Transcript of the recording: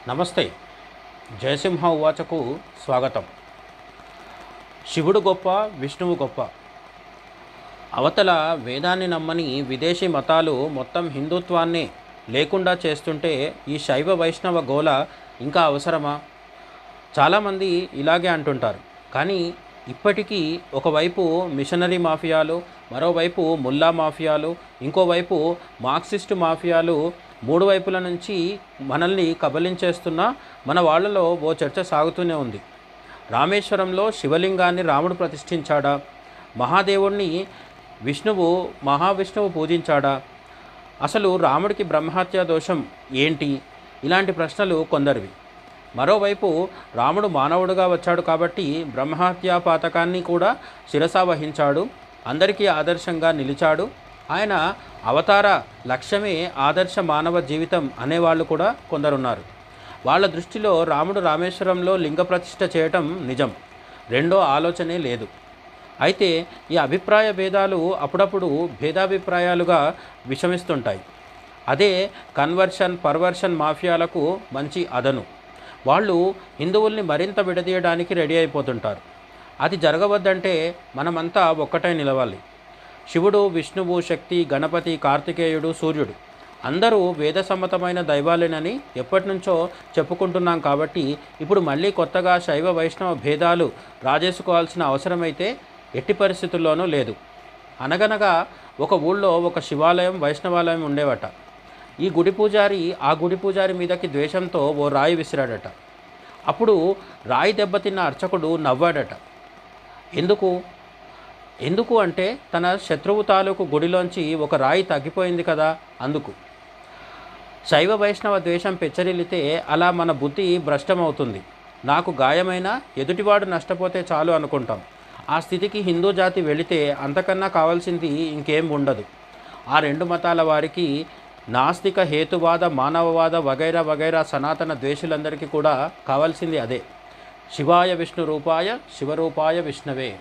నమస్తే. జయసింహ ఉవాచకు స్వాగతం. శివుడు గొప్ప, విష్ణువు గొప్ప. అవతల వేదాన్ని నమ్మని విదేశీ మతాలు మొత్తం హిందుత్వాన్ని లేకుండా చేస్తుంటే ఈ శైవ వైష్ణవ గోల ఇంకా అవసరమా? చాలామంది ఇలాగే అంటుంటారు. కానీ ఇప్పటికీ ఒకవైపు మిషనరీ మాఫియాలు, మరోవైపు ముల్లా మాఫియాలు, ఇంకోవైపు మార్క్సిస్టు మాఫియాలు మూడు వైపుల నుంచి మనల్ని కబలించేస్తున్న మన వాళ్ళలో ఓ చర్చ సాగుతూనే ఉంది. రామేశ్వరంలో శివలింగాన్ని రాముడు ప్రతిష్ఠించాడా? మహాదేవుణ్ణి మహావిష్ణువు పూజించాడా? అసలు రాముడికి బ్రహ్మహత్యా దోషం ఏంటి? ఇలాంటి ప్రశ్నలు కొందరివి. మరోవైపు రాముడు మానవుడుగా వచ్చాడు కాబట్టి బ్రహ్మహత్యా పాతకాన్ని కూడా శిరసా వహించాడు, అందరికీ ఆదర్శంగా నిలిచాడు. ఆయన అవతార లక్ష్యమే ఆదర్శ మానవ జీవితం అనేవాళ్ళు కూడా కొందరున్నారు. వాళ్ళ దృష్టిలో రాముడు రామేశ్వరంలో లింగ ప్రతిష్ఠ చేయటం నిజం, రెండో ఆలోచనే లేదు. అయితే ఈ అభిప్రాయ భేదాలు అప్పుడప్పుడు భేదాభిప్రాయాలుగా విషమిస్తుంటాయి. అదే పర్వర్షన్ మాఫియాలకు మంచి అదను. వాళ్ళు హిందువుల్ని మరింత విడదీయడానికి రెడీ అయిపోతుంటారు. అది జరగవద్దంటే మనమంతా ఒక్కటై నిలవాలి. శివుడు, విష్ణువు, శక్తి, గణపతి, కార్తికేయుడు, సూర్యుడు అందరూ వేదసమ్మతమైన దైవాలేనని ఎప్పటినుంచో చెప్పుకుంటున్నాం. కాబట్టి ఇప్పుడు మళ్ళీ కొత్తగా శైవ వైష్ణవ భేదాలు రాజేసుకోవాల్సిన అవసరమైతే ఎట్టి పరిస్థితుల్లోనూ లేదు. అనగనగా ఒక ఊళ్ళో ఒక శివాలయం, వైష్ణవాలయం ఉండేవట. ఈ గుడి పూజారి మీదకి ద్వేషంతో ఓ రాయి విసిరాడట. అప్పుడు రాయి దెబ్బతిన్న అర్చకుడు నవ్వాడట. ఎందుకు అంటే తన శత్రువు తాలూకు గుడిలోంచి ఒక రాయి తగ్గిపోయింది కదా, అందుకు. శైవ వైష్ణవ ద్వేషం పెచ్చరిల్లితే అలా మన బుద్ధి భ్రష్టమవుతుంది. నాకు గాయమైనా ఎదుటివాడు నష్టపోతే చాలు అనుకుంటాం. ఆ స్థితికి హిందూ జాతి వెళితే అంతకన్నా కావాల్సింది ఇంకేం ఉండదు. ఆ రెండు మతాల వారికి, నాస్తిక, హేతువాద, మానవవాద వగైరా వగైరా సనాతన ద్వేషులందరికీ కూడా కావాల్సింది అదే. శివాయ విష్ణు రూపాయ శివరూపాయ విష్ణవే.